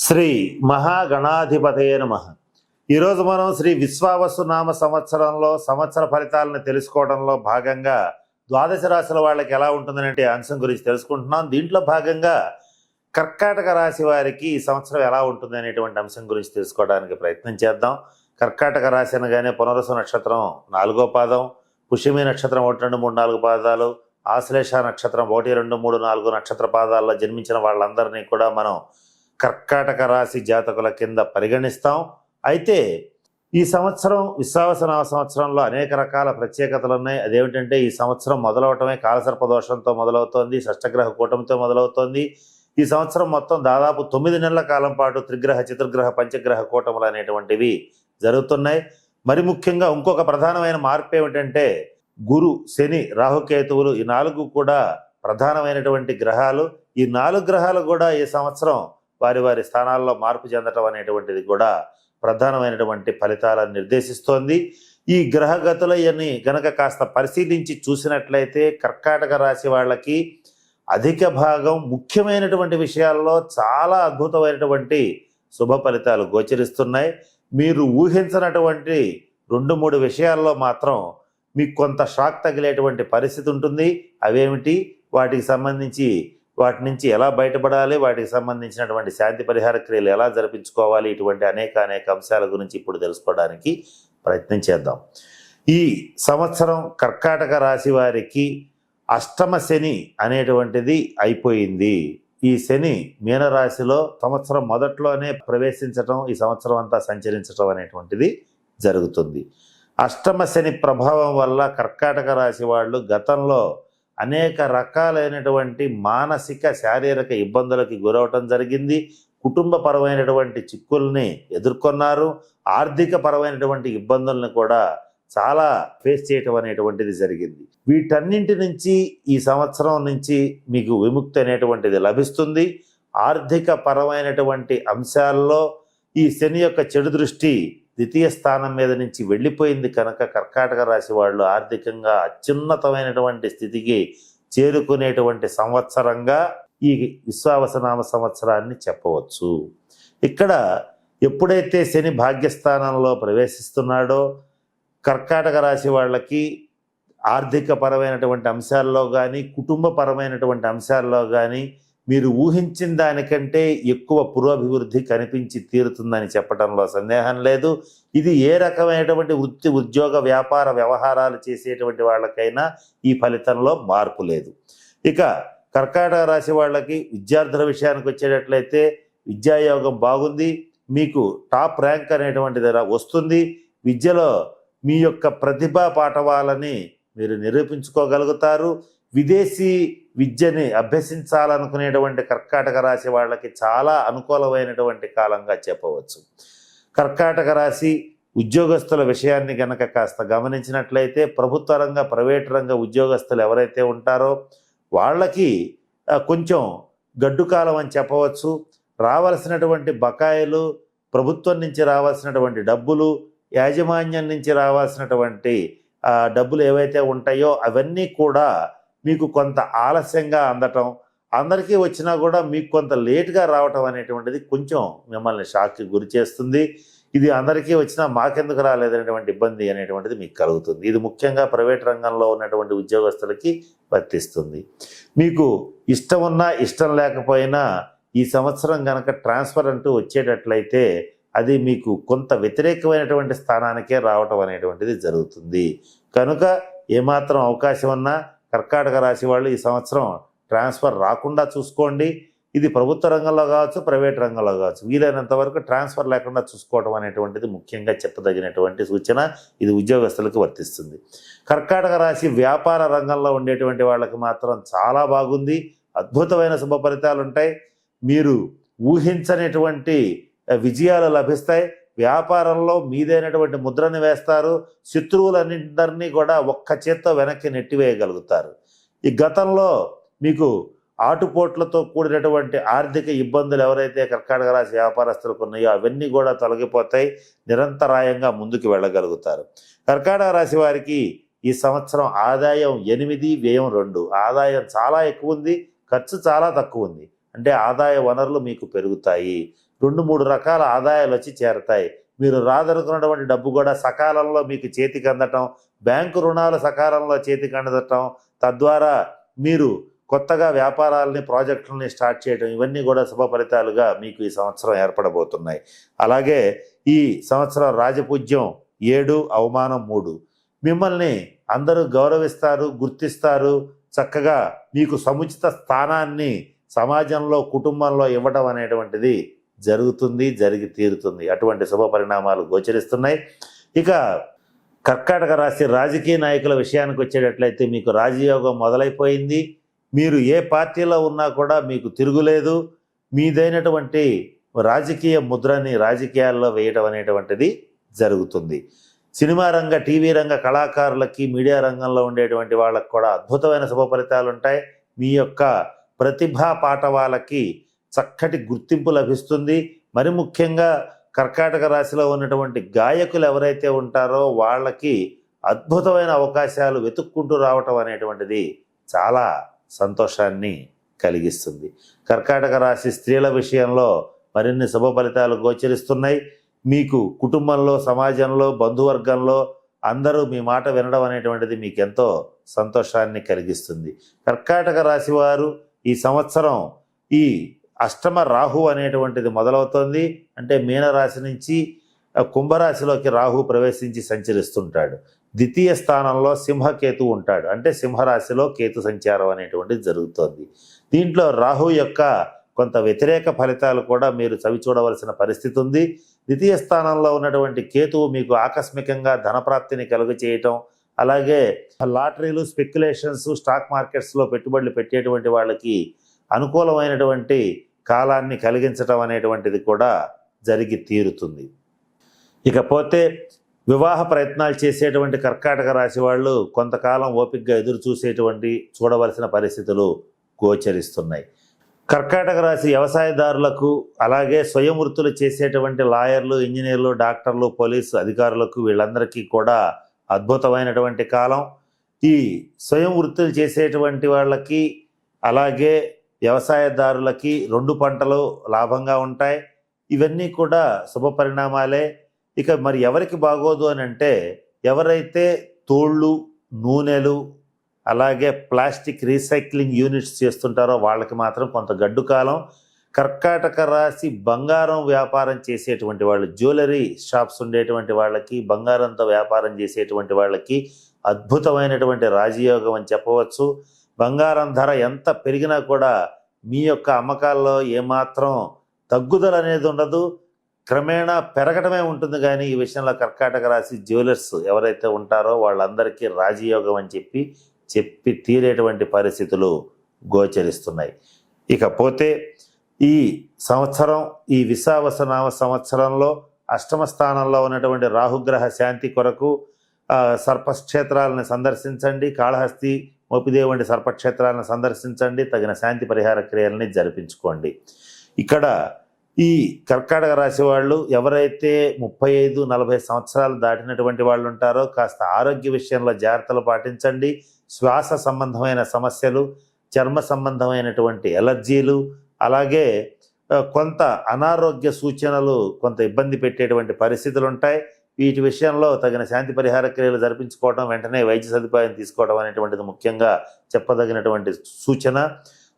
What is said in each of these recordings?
శ్రీ మహాగణాధిపతయ నమః. ఈరోజు మనం శ్రీ విశ్వావసు నామ సంవత్సరంలో సంవత్సర ఫలితాలను తెలుసుకోవడంలో భాగంగా ద్వాదశ రాశుల వాళ్ళకి ఎలా ఉంటుందనే అంశం గురించి తెలుసుకుంటున్నాం. దీంట్లో భాగంగా కర్కాటక రాశి వారికి ఈ సంవత్సరం ఎలా ఉంటుంది అనేటువంటి అంశం గురించి తెలుసుకోవడానికి ప్రయత్నం చేద్దాం. కర్కాటక రాశి అనగానే పునరుసు నక్షత్రం 4వ పాదం, పుష్యమి నక్షత్రం 1, 2, 3, 4 పాదాలు, ఆశ్లేష నక్షత్రం 1, 2, 3, 4 నక్షత్ర పాదాల్లో జన్మించిన వాళ్ళందరినీ కూడా మనం కర్కాటక రాశి జాతకుల కింద పరిగణిస్తాం. అయితే ఈ సంవత్సరం విశ్వావసనామ సంవత్సరంలో అనేక రకాల ప్రత్యేకతలు ఉన్నాయి. అదేమిటంటే ఈ సంవత్సరం మొదలవటమే కాలసర్పదోషంతో మొదలవుతోంది, షష్టగ్రహ కూటమితో మొదలవుతోంది. ఈ సంవత్సరం మొత్తం దాదాపు 9 నెలల కాలం పాటు త్రిగ్రహ, చతుర్గ్రహ, పంచగ్రహ కూటములు అనేటువంటివి జరుగుతున్నాయి. మరి ముఖ్యంగా ఇంకొక ప్రధానమైన మార్పు ఏమిటంటే గురు, శని, రాహుకేతువులు ఈ 4 కూడా ప్రధానమైనటువంటి గ్రహాలు. ఈ 4 గ్రహాలు కూడా ఈ సంవత్సరం వారి వారి స్థానాల్లో మార్పు చెందటం అనేటువంటిది కూడా ప్రధానమైనటువంటి ఫలితాలను నిర్దేశిస్తోంది. ఈ గ్రహగతులని గనక కాస్త పరిశీలించి చూసినట్లయితే కర్కాటక రాశి వాళ్ళకి అధిక భాగం ముఖ్యమైనటువంటి విషయాల్లో చాలా అద్భుతమైనటువంటి శుభ ఫలితాలు గోచరిస్తున్నాయి. మీరు ఊహించినటువంటి 2-3 విషయాల్లో మాత్రం మీకు కొంత షాక్ తగిలేటువంటి పరిస్థితి ఉంటుంది. అవేమిటి, వాటికి సంబంధించి వాటి నుంచి ఎలా బయటపడాలి, వాటికి సంబంధించినటువంటి శాంతి పరిహార క్రియలు ఎలా జరిపించుకోవాలి, ఇటువంటి అనేక అంశాల గురించి ఇప్పుడు తెలుసుకోవడానికి ప్రయత్నం చేద్దాం. ఈ సంవత్సరం కర్కాటక రాశి వారికి అష్టమ శని అనేటువంటిది అయిపోయింది. ఈ శని మీనరాశిలో సంవత్సరం మొదట్లోనే ప్రవేశించటం, ఈ సంవత్సరం అంతా సంచరించటం అనేటువంటిది జరుగుతుంది. అష్టమ శని ప్రభావం వల్ల కర్కాటక రాశి వాళ్ళు గతంలో అనేక రకాలైనటువంటి మానసిక, శారీరక ఇబ్బందులకి గురవటం జరిగింది. కుటుంబపరమైనటువంటి చిక్కుల్ని ఎదుర్కొన్నారు. ఆర్థిక పరమైనటువంటి ఇబ్బందులను కూడా చాలా ఫేస్ చేయటం అనేటువంటిది జరిగింది. వీటన్నింటి నుంచి ఈ సంవత్సరం నుంచి మీకు విముక్తి అనేటువంటిది లభిస్తుంది. ఆర్థిక పరమైనటువంటి అంశాల్లో ఈ శని యొక్క చెడు దృష్టి ద్వితీయ స్థానం మీద నుంచి వెళ్ళిపోయింది కనుక కర్కాటక రాశి వాళ్ళు ఆర్థికంగా అత్యున్నతమైనటువంటి స్థితికి చేరుకునేటువంటి సంవత్సరంగా ఈ విశ్వావసనామ సంవత్సరాన్ని చెప్పవచ్చు. ఇక్కడ ఎప్పుడైతే శని భాగ్యస్థానంలో ప్రవేశిస్తున్నాడో కర్కాటక రాశి వాళ్ళకి ఆర్థిక పరమైనటువంటి అంశాల్లో కానీ, కుటుంబపరమైనటువంటి అంశాల్లో కానీ మీరు ఊహించిన దానికంటే ఎక్కువ పురోభివృద్ధి కనిపించి తీరుతుందని చెప్పడంలో సందేహం లేదు. ఇది ఏ రకమైనటువంటి వృత్తి, ఉద్యోగ, వ్యాపార వ్యవహారాలు చేసేటువంటి వాళ్ళకైనా ఈ ఫలితంలో మార్పు లేదు. ఇక కర్కాటక రాశి వాళ్ళకి విద్యార్థుల విషయానికి వచ్చేటట్లయితే విద్యాయోగం బాగుంది. మీకు టాప్ ర్యాంక్ అనేటువంటిది వస్తుంది. విద్యలో మీ యొక్క ప్రతిభా పాఠవాలని మీరు నిరూపించుకోగలుగుతారు. విదేశీ విద్యని అభ్యసించాలనుకునేటువంటి కర్కాటక రాశి వాళ్ళకి చాలా అనుకూలమైనటువంటి కాలంగా చెప్పవచ్చు. కర్కాటక రాశి ఉద్యోగస్తుల విషయాన్ని గనక కాస్త గమనించినట్లయితే ప్రభుత్వ రంగ, ప్రైవేట్ రంగ ఉద్యోగస్తులు ఎవరైతే ఉంటారో వాళ్ళకి కొంచెం గడ్డు కాలం అని చెప్పవచ్చు. రావాల్సినటువంటి బకాయిలు, ప్రభుత్వం నుంచి రావాల్సినటువంటి డబ్బులు, యాజమాన్యం నుంచి రావాల్సినటువంటి డబ్బులు ఏవైతే ఉంటాయో అవన్నీ కూడా మీకు కొంత ఆలస్యంగా అందటం, అందరికీ వచ్చినా కూడా మీకు కొంత లేట్గా రావటం అనేటువంటిది కొంచెం మిమ్మల్ని షాక్కి గురి చేస్తుంది. ఇది అందరికీ వచ్చినా మాకెందుకు రాలేదనేటువంటి ఇబ్బంది అనేటువంటిది మీకు కలుగుతుంది. ఇది ముఖ్యంగా ప్రైవేట్ రంగంలో ఉన్నటువంటి ఉద్యోగస్తులకి వర్తిస్తుంది. మీకు ఇష్టం ఉన్నా ఇష్టం లేకపోయినా ఈ సంవత్సరం కనుక ట్రాన్స్ఫర్ అంటూ వచ్చేటట్లయితే అది మీకు కొంత వ్యతిరేకమైనటువంటి స్థానానికే రావటం అనేటువంటిది జరుగుతుంది. కనుక ఏమాత్రం అవకాశం ఉన్నా కర్కాటక రాశి వాళ్ళు ఈ సంవత్సరం ట్రాన్స్ఫర్ రాకుండా చూసుకోండి. ఇది ప్రభుత్వ రంగంలో కావచ్చు, ప్రైవేట్ రంగంలో కావచ్చు, వీలైనంత వరకు ట్రాన్స్ఫర్ లేకుండా చూసుకోవడం అనేటువంటిది ముఖ్యంగా చెప్పదగినటువంటి సూచన. ఇది ఉద్యోగస్తులకు వర్తిస్తుంది. కర్కాటక రాశి వ్యాపార రంగంలో ఉండేటువంటి వాళ్ళకి మాత్రం చాలా బాగుంది. అద్భుతమైన శుభ ఫలితాలు ఉంటాయి. మీరు ఊహించనటువంటి విజయాలు లభిస్తాయి. వ్యాపారంలో మీదైనటువంటి ముద్రని వేస్తారు. శత్రువులన్నింటినీ కూడా ఒక్క చేత్తో వెనక్కి నెట్టివేయగలుగుతారు. ఈ గతంలో మీకు ఆటుపోట్లతో కూడినటువంటి ఆర్థిక ఇబ్బందులు ఎవరైతే కర్కాటక రాశి వ్యాపారస్తులకు ఉన్నాయో అవన్నీ కూడా తొలగిపోతాయి. నిరంతరాయంగా ముందుకు వెళ్ళగలుగుతారు. కర్కాటక రాశి వారికి ఈ సంవత్సరం ఆదాయం 8, వ్యయం 2. ఆదాయం చాలా ఎక్కువ ఉంది, ఖర్చు చాలా తక్కువ ఉంది. అంటే ఆదాయ వనరులు మీకు పెరుగుతాయి. 2-3 రకాల ఆదాయాలు వచ్చి చేరతాయి. మీరు రాదనుకున్నటువంటి డబ్బు కూడా సకాలంలో మీకు చేతికి అందటం, బ్యాంకు రుణాలు సకాలంలో చేతికి అందటం, తద్వారా మీరు కొత్తగా వ్యాపారాలని ప్రాజెక్టులని స్టార్ట్ చేయడం, ఇవన్నీ కూడా శుభ ఫలితాలుగా మీకు ఈ సంవత్సరం ఏర్పడబోతున్నాయి. అలాగే ఈ సంవత్సరం రాజపూజ్యం 7, అవమానం 3. మిమ్మల్ని అందరూ గౌరవిస్తారు, గుర్తిస్తారు. చక్కగా మీకు సముచిత స్థానాన్ని సమాజంలో, కుటుంబంలో ఇవ్వడం అనేటువంటిది జరుగుతుంది, జరిగి తీరుతుంది. అటువంటి శుభ పరిణామాలు గోచరిస్తున్నాయి. ఇక కర్కాటక రాశి రాజకీయ నాయకుల విషయానికి వచ్చేటట్లయితే మీకు రాజయోగం మొదలైపోయింది. మీరు ఏ పార్టీలో ఉన్నా కూడా మీకు తిరుగులేదు. మీదైనటువంటి రాజకీయ ముద్రని రాజకీయాల్లో వేయడం అనేటువంటిది జరుగుతుంది. సినిమా రంగ, టీవీ రంగ కళాకారులకి, మీడియా రంగంలో ఉండేటువంటి వాళ్ళకి కూడా అద్భుతమైన శుభ ఫలితాలు ఉంటాయి. మీ యొక్క ప్రతిభా పాటవాలకి చక్కటి గుర్తింపు లభిస్తుంది. మరి ముఖ్యంగా కర్కాటక రాశిలో ఉన్నటువంటి గాయకులు ఎవరైతే ఉంటారో వాళ్ళకి అద్భుతమైన అవకాశాలు వెతుక్కుంటూ రావటం అనేటువంటిది చాలా సంతోషాన్ని కలిగిస్తుంది. కర్కాటక రాశి స్త్రీల విషయంలో మరిన్ని శుభ ఫలితాలు గోచరిస్తున్నాయి. మీకు కుటుంబంలో, సమాజంలో, బంధువర్గంలో అందరూ మీ మాట వినడం అనేటువంటిది మీకు ఎంతో సంతోషాన్ని కలిగిస్తుంది. కర్కాటక రాశి వారు ఈ సంవత్సరం ఈ అష్టమ రాహు అనేటువంటిది మొదలవుతుంది. అంటే మీనరాశి నుంచి కుంభరాశిలోకి రాహు ప్రవేశించి సంచరిస్తుంటాడు. ద్వితీయ స్థానంలో సింహకేతు ఉంటాడు. అంటే సింహరాశిలో కేతు సంచారం అనేటువంటిది జరుగుతోంది. దీంట్లో రాహు యొక్క కొంత వ్యతిరేక ఫలితాలు కూడా మీరు చవి చూడవలసిన పరిస్థితి ఉంది. ద్వితీయ స్థానంలో ఉన్నటువంటి కేతువు మీకు ఆకస్మికంగా ధనప్రాప్తిని కలుగు చేయటం, అలాగే లాటరీలు, స్పెక్యులేషన్స్, స్టాక్ మార్కెట్స్లో పెట్టుబడులు పెట్టేటువంటి వాళ్ళకి అనుకూలమైనటువంటి కాలాన్ని కలిగించటం అనేటువంటిది కూడా జరిగి తీరుతుంది. ఇకపోతే వివాహ ప్రయత్నాలు చేసేటువంటి కర్కాటక రాశి వాళ్ళు కొంతకాలం ఓపికగా ఎదురు చూడవలసిన పరిస్థితులు గోచరిస్తున్నాయి. కర్కాటక రాశి వ్యవసాయదారులకు, అలాగే స్వయం వృత్తులు చేసేటువంటి లాయర్లు, ఇంజనీర్లు, డాక్టర్లు, పోలీసు అధికారులకు, వీళ్ళందరికీ కూడా అద్భుతమైనటువంటి కాలం. ఈ స్వయం వృత్తులు చేసేటువంటి వాళ్ళకి, అలాగే వ్యవసాయదారులకి 2 పంటలు లాభంగా ఉంటాయి. ఇవన్నీ కూడా శుభ పరిణామాలే. ఇక మరి ఎవరికి బాగోదు అని అంటే, ఎవరైతే తోళ్ళు, నూనెలు, అలాగే ప్లాస్టిక్ రీసైక్లింగ్ యూనిట్స్ చేస్తుంటారో వాళ్ళకి మాత్రం కొంత గడ్డు కాలం. కర్కాటక రాశి బంగారం వ్యాపారం చేసేటువంటి వాళ్ళు, జ్యువెలరీ షాప్స్ ఉండేటువంటి వాళ్ళకి, బంగారంతో వ్యాపారం చేసేటువంటి వాళ్ళకి అద్భుతమైనటువంటి రాజయోగం అని చెప్పవచ్చు. బంగారం ధర ఎంత పెరిగినా కూడా మీ యొక్క అమ్మకాల్లో ఏమాత్రం తగ్గుదల అనేది ఉండదు, క్రమేణా పెరగడమే ఉంటుంది. కానీ ఈ విషయంలో కర్కాటక రాశి జ్యువెలర్స్ ఎవరైతే ఉంటారో వాళ్ళందరికీ రాజయోగం అని చెప్పి తీరేటువంటి పరిస్థితులు గోచరిస్తున్నాయి. ఇకపోతే ఈ సంవత్సరం, ఈ విశావసనామ సంవత్సరంలో అష్టమ స్థానంలో ఉన్నటువంటి రాహుగ్రహ శాంతి కొరకు సర్పక్షేత్రాలను సందర్శించండి. కాళహస్తి, మోపిదేవి వంటి సర్పక్షేత్రాలను సందర్శించండి. తగిన శాంతి పరిహార క్రియలని జరిపించుకోండి. ఇక్కడ ఈ కర్కాటక రాశి వాళ్ళు ఎవరైతే 35-40 సంవత్సరాలు దాటినటువంటి వాళ్ళు ఉంటారో కాస్త ఆరోగ్య విషయంలో జాగ్రత్తలు పాటించండి. శ్వాస సంబంధమైన సమస్యలు, చర్మ సంబంధమైనటువంటి ఎలర్జీలు, అలాగే కొంత అనారోగ్య సూచనలు కొంత ఇబ్బంది పెట్టేటువంటి పరిస్థితులు ఉంటాయి. వీటి విషయంలో తగిన శాంతి పరిహార క్రియలు జరిపించుకోవడం, వెంటనే వైద్య సదుపాయం తీసుకోవడం అనేటువంటిది ముఖ్యంగా చెప్పదగినటువంటి సూచన.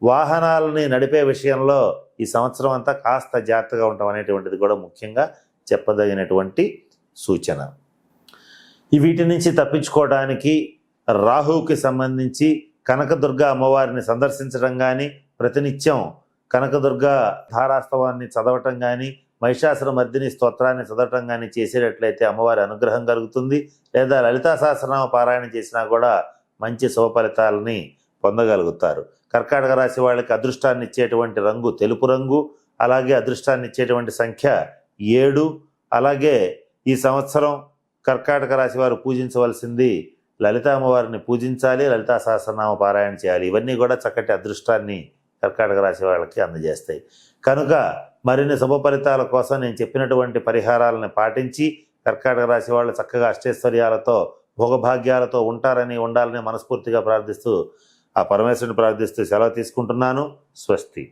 వాహనాలని నడిపే విషయంలో ఈ సంవత్సరం అంతా కాస్త జాగ్రత్తగా ఉండటం అనేటువంటిది కూడా ముఖ్యంగా చెప్పదగినటువంటి సూచన. వీటి నుంచి తప్పించుకోవడానికి రాహువుకి సంబంధించి కనకదుర్గ అమ్మవారిని సందర్శించడం కానీ, ప్రతినిత్యం కనకదుర్గ ధారాస్తవాన్ని చదవటం కానీ, మహిషాసుర మర్దిని స్తోత్రాన్ని చదవటం కానీ చేసేటట్లయితే అమ్మవారి అనుగ్రహం కలుగుతుంది. లేదా లలితా సహస్రనామ పారాయణ చేసినా కూడా మంచి శుభ ఫలితాలని పొందగలుగుతారు. కర్కాటక రాశి వాళ్ళకి అదృష్టాన్ని ఇచ్చేటువంటి రంగు తెలుపు రంగు, అలాగే అదృష్టాన్ని ఇచ్చేటువంటి సంఖ్య 7. అలాగే ఈ సంవత్సరం కర్కాటక రాశి వారు పూజించవలసింది లలితా అమ్మవారిని పూజించాలి, లలితా సహస్రనామ పారాయణ చేయాలి. ఇవన్నీ కూడా చక్కటి అదృష్టాన్ని కర్కాటక రాశి వాళ్ళకి అందజేస్తాయి. కనుక మరిన్ని శుభ ఫలితాల కోసం నేను చెప్పినటువంటి పరిహారాలను పాటించి కర్కాటక రాశి వాళ్ళు చక్కగా అష్టైశ్వర్యాలతో, భోగభాగ్యాలతో ఉండాలని మనస్ఫూర్తిగా ప్రార్థిస్తూ, ఆ పరమేశ్వరుని ప్రార్థిస్తూ సెలవు తీసుకుంటున్నాను. స్వస్తి.